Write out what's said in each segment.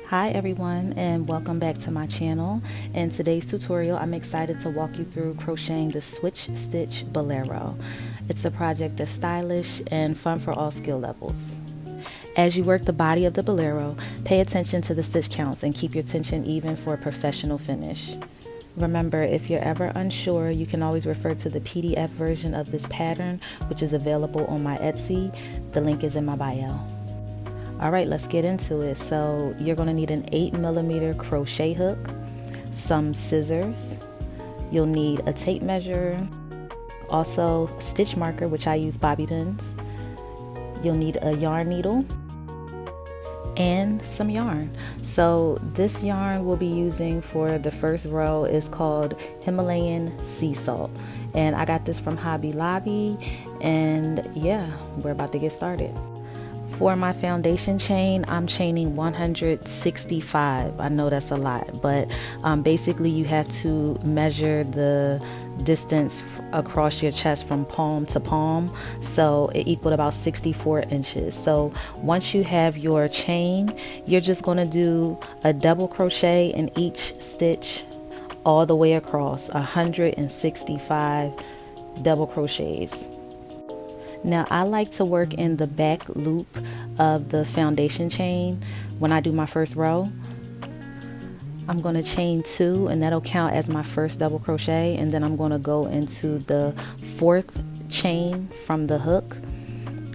Hi everyone, and welcome back to my channel. In today's tutorial, I'm excited to walk you through crocheting the Switch Stitch Bolero. It's a project that's stylish and fun for all skill levels. As you work the body of the bolero, pay attention to the stitch counts and keep your tension even for a professional finish. Remember, if you're ever unsure, you can always refer to the PDF version of this pattern, which is available on my Etsy. The link is in my bio. Alright, let's get into it. So you're going to need an 8mm crochet hook, some scissors, you'll need a tape measure, also stitch marker, which I use bobby pins, you'll need a yarn needle, and some yarn. So this yarn we'll be using for the first row is called Himalayan Sea Salt, and I got this from Hobby Lobby, and yeah, we're about to get started. For my foundation chain, I'm chaining 165. I know that's a lot, but basically you have to measure the distance across your chest from palm to palm, so it equaled about 64 inches. So once you have your chain, you're just going to do a double crochet in each stitch all the way across, 165 double crochets. Now I like to work in the back loop of the foundation chain when I do my first row. I'm going to chain 2, and that'll count as my first double crochet, and then I'm going to go into the 4th chain from the hook,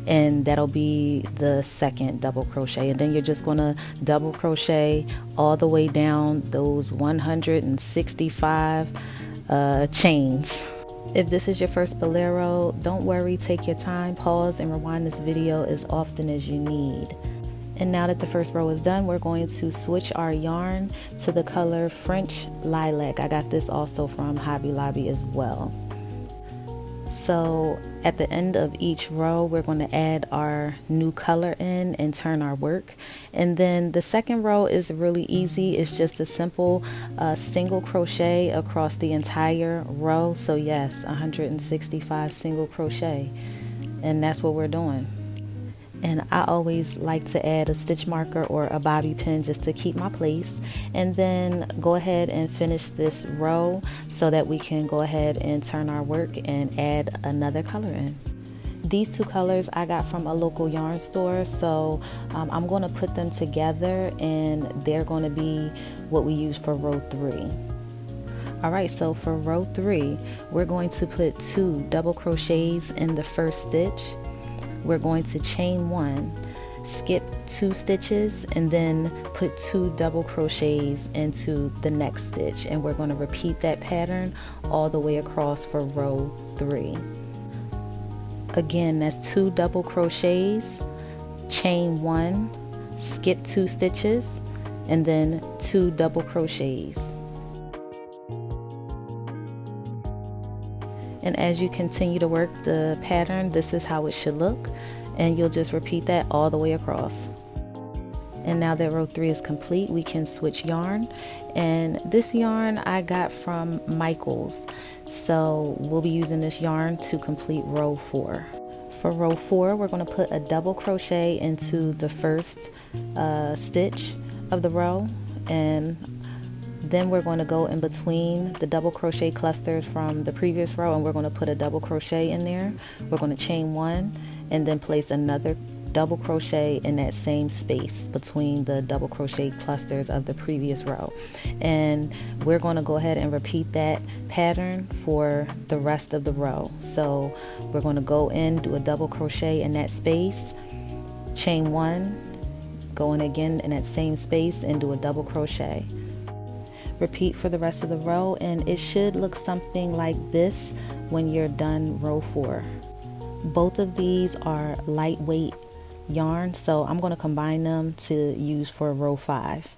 and that'll be the second double crochet, and then you're just going to double crochet all the way down those 165 chains. If this is your first bolero, don't worry, take your time, pause and rewind this video as often as you need. And now that the first row is done, we're going to switch our yarn to the color French Lilac. I got this also from Hobby Lobby as well. So at the end of each row, we're going to add our new color in and turn our work. And then the second row is really easy. It's just a simple single crochet across the entire row. So yes, 165 single crochet. And that's what we're doing. And I always like to add a stitch marker or a bobby pin just to keep my place, and then go ahead and finish this row so that we can go ahead and turn our work and add another color in. These two colors I got from a local yarn store, so I'm going to put them together and they're going to be what we use for row 3. Alright, so for row 3 we're going to put 2 double crochets in the first stitch. We're going to chain 1, skip 2 stitches, and then put 2 double crochets into the next stitch, and we're going to repeat that pattern all the way across for row 3. Again, that's 2 double crochets, chain 1, skip 2 stitches, and then 2 double crochets. And as you continue to work the pattern, this is how it should look, and you'll just repeat that all the way across. And now that row 3 is complete, we can switch yarn, and this yarn I got from Michaels, so we'll be using this yarn to complete row 4. For row 4, we're going to put a double crochet into the first stitch of the row, and then we're going to go in between the double crochet clusters from the previous row, and we're going to put a double crochet in there. We're going to chain 1 and then place another double crochet in that same space between the double crochet clusters of the previous row. And we're going to go ahead and repeat that pattern for the rest of the row. So we're going to go in, do a double crochet in that space, chain 1, go in again in that same space and do a double crochet. Repeat for the rest of the row, and it should look something like this when you're done row 4. Both of these are lightweight yarn, so I'm going to combine them to use for row 5.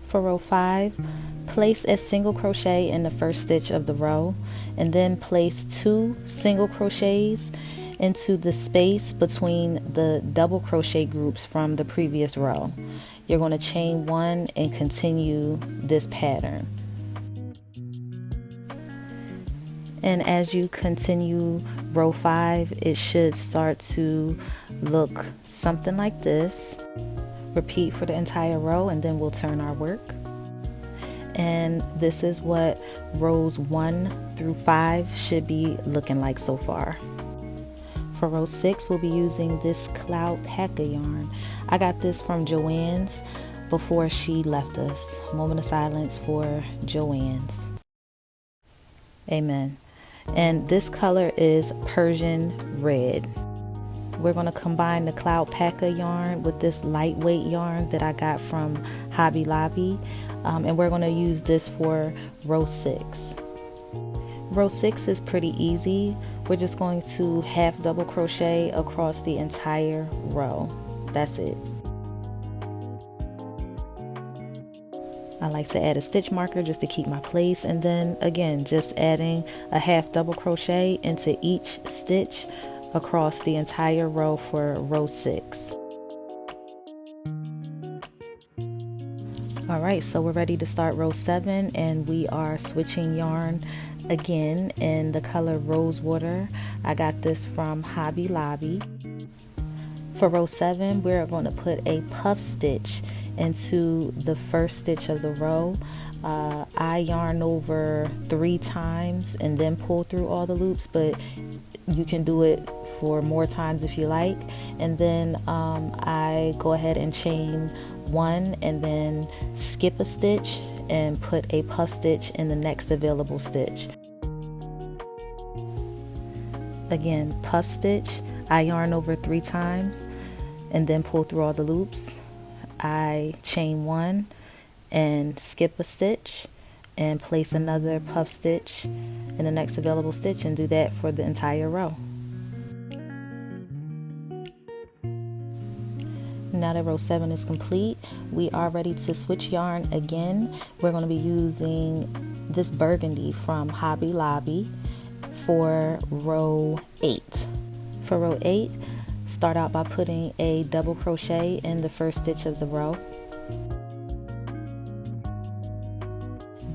For row 5, place a single crochet in the first stitch of the row, and then place 2 single crochets into the space between the double crochet groups from the previous row. You're going to chain 1 and continue this pattern. And as you continue row 5, it should start to look something like this. Repeat for the entire row, and then we'll turn our work. And this is what rows 1 through 5 should be looking like so far. For row 6, we'll be using this Cloud Packer yarn. I got this from Joann's before she left us. Moment of silence for Joann's. Amen. And this color is Persian red. We're going to combine the Cloud Packer yarn with this lightweight yarn that I got from Hobby Lobby. And we're going to use this for row 6. Row 6 is pretty easy. We're just going to half double crochet across the entire row. That's it. I like to add a stitch marker just to keep my place, and then again just adding a half double crochet into each stitch across the entire row for row 6. Alright, so we're ready to start row 7, and we are switching yarn again in the color Rosewater. I got this from Hobby Lobby. For row 7, we're going to put a puff stitch into the first stitch of the row. I yarn over 3 times and then pull through all the loops, but you can do it for more times if you like. And then I go ahead and chain 1 and then skip a stitch and put a puff stitch in the next available stitch. Again, puff stitch, I yarn over 3 times and then pull through all the loops. I chain 1 and skip a stitch and place another puff stitch in the next available stitch, and do that for the entire row. Now that row 7 is complete, we are ready to switch yarn again. We're going to be using this burgundy from Hobby Lobby for row 8. For row 8, start out by putting a double crochet in the first stitch of the row.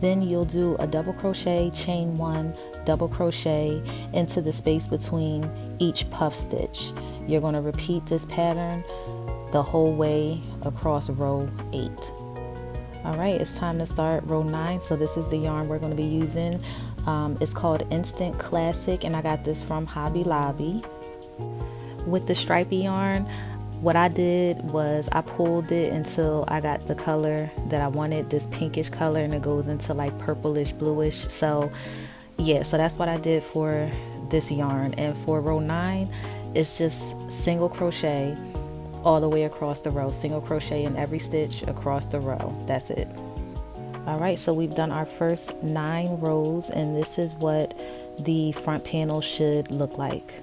Then you'll do a double crochet, chain 1, double crochet into the space between each puff stitch. You're going to repeat this pattern the whole way across row 8. Alright, it's time to start row 9. So this is the yarn we're going to be using. It's called Instant Classic, and I got this from Hobby Lobby. With the stripy yarn, what I did was I pulled it until I got the color that I wanted, this pinkish color, and it goes into like purplish bluish. So yeah, so that's what I did for this yarn. And for row 9, it's just single crochet all the way across the row, single crochet in every stitch across the row. That's it. Alright, so we've done our first 9 rows, and this is what the front panel should look like.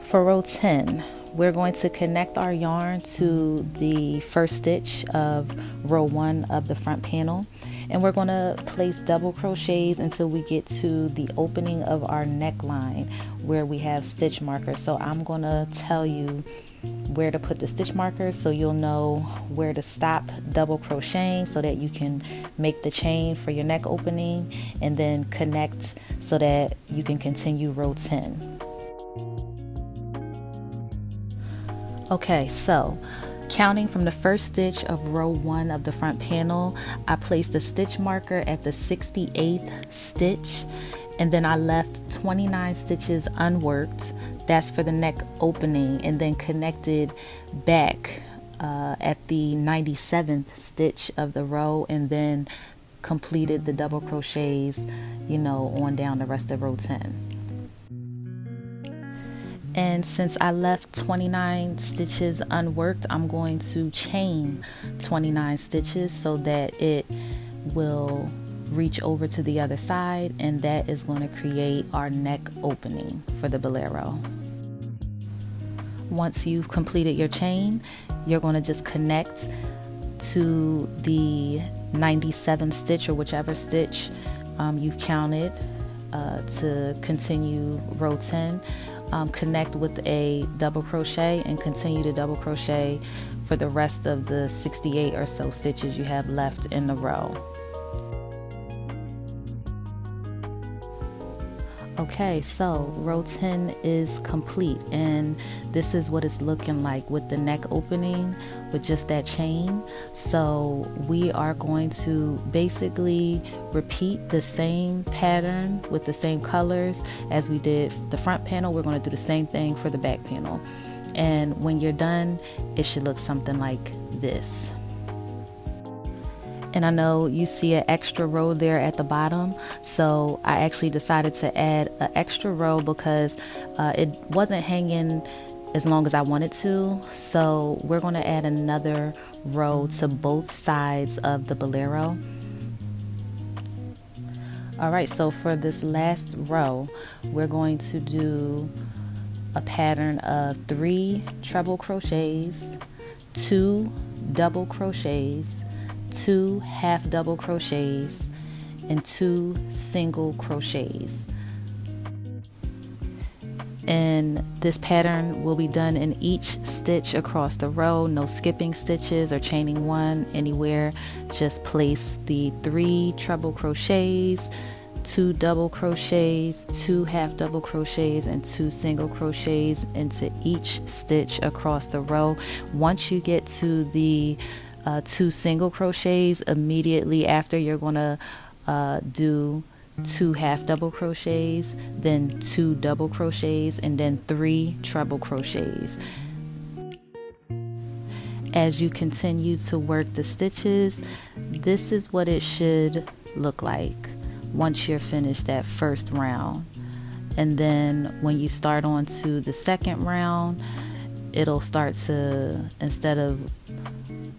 For row 10, we're going to connect our yarn to the first stitch of row 1 of the front panel, and we're going to place double crochets until we get to the opening of our neckline where we have stitch markers. So I'm going to tell you where to put the stitch markers so you'll know where to stop double crocheting so that you can make the chain for your neck opening, and then connect so that you can continue row 10. Okay, so counting from the first stitch of row 1 of the front panel, I placed a stitch marker at the 68th stitch, and then I left 29 stitches unworked. That's for the neck opening, and then connected back at the 97th stitch of the row, and then completed the double crochets, on down the rest of row 10. And since I left 29 stitches unworked, I'm going to chain 29 stitches so that it will reach over to the other side, and that is going to create our neck opening for the bolero. Once you've completed your chain, you're going to just connect to the 97th stitch, or whichever stitch you've counted to continue row 10. Connect with a double crochet and continue to double crochet for the rest of the 68 or so stitches you have left in the row. Okay, so row 10 is complete, and this is what it's looking like with the neck opening with just that chain. So we are going to basically repeat the same pattern with the same colors as we did the front panel. We're going to do the same thing for the back panel, and when you're done, it should look something like this. And I know you see an extra row there at the bottom, so I actually decided to add an extra row because it wasn't hanging as long as I wanted to. So we're going to add another row to both sides of the bolero. Alright, so for this last row, we're going to do a pattern of 3 treble crochets, 2 double crochets, 2 half double crochets, and 2 single crochets. And this pattern will be done in each stitch across the row. No skipping stitches or chaining one anywhere. Just place the 3 treble crochets, 2 double crochets, 2 half double crochets, and 2 single crochets into each stitch across the row. Once you get to the 2 single crochets, immediately after you're going to do 2 half double crochets, then 2 double crochets, and then 3 treble crochets. As you continue to work the stitches, this is what it should look like once you're finished that first round. And then when you start on to the second round, it'll start to, instead of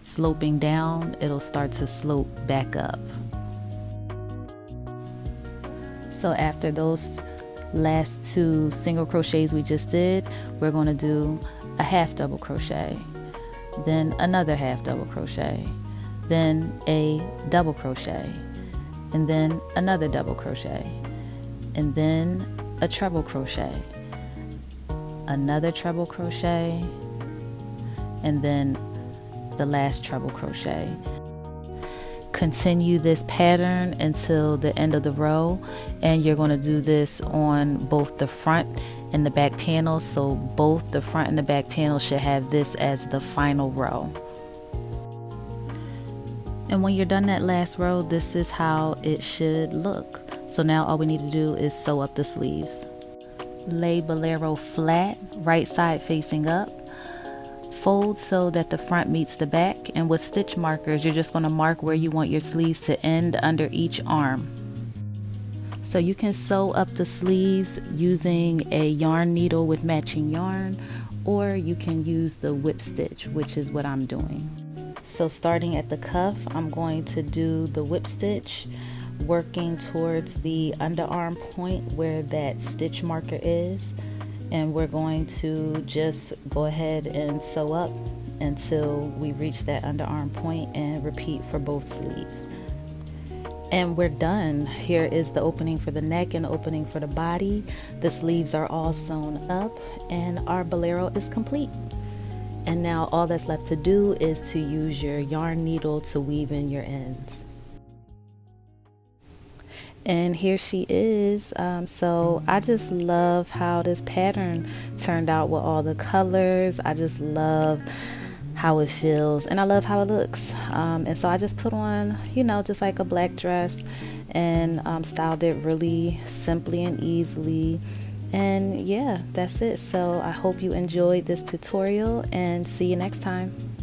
sloping down, it'll start to slope back up. So after those last 2 single crochets we just did, we're going to do a half double crochet, then another half double crochet, then a double crochet, and then another double crochet, and then a treble crochet, another treble crochet, and then the last treble crochet. Continue this pattern until the end of the row, and you're going to do this on both the front and the back panel. So both the front and the back panel should have this as the final row. And when you're done that last row, this is how it should look. So now all we need to do is sew up the sleeves. Lay bolero flat, right side facing up. Fold so that the front meets the back, and with stitch markers you're just going to mark where you want your sleeves to end under each arm. So you can sew up the sleeves using a yarn needle with matching yarn, or you can use the whip stitch, which is what I'm doing. So starting at the cuff, I'm going to do the whip stitch, working towards the underarm point where that stitch marker is. And we're going to just go ahead and sew up until we reach that underarm point, and repeat for both sleeves. And we're done. Here is the opening for the neck and the opening for the body. The sleeves are all sewn up, and our bolero is complete. And now all that's left to do is to use your yarn needle to weave in your ends. And here she is. So I just love how this pattern turned out with all the colors. I just love how it feels, and I love how it looks. And so I just put on, just like a black dress, and styled it really simply and easily. And yeah, that's it. So I hope you enjoyed this tutorial, and see you next time.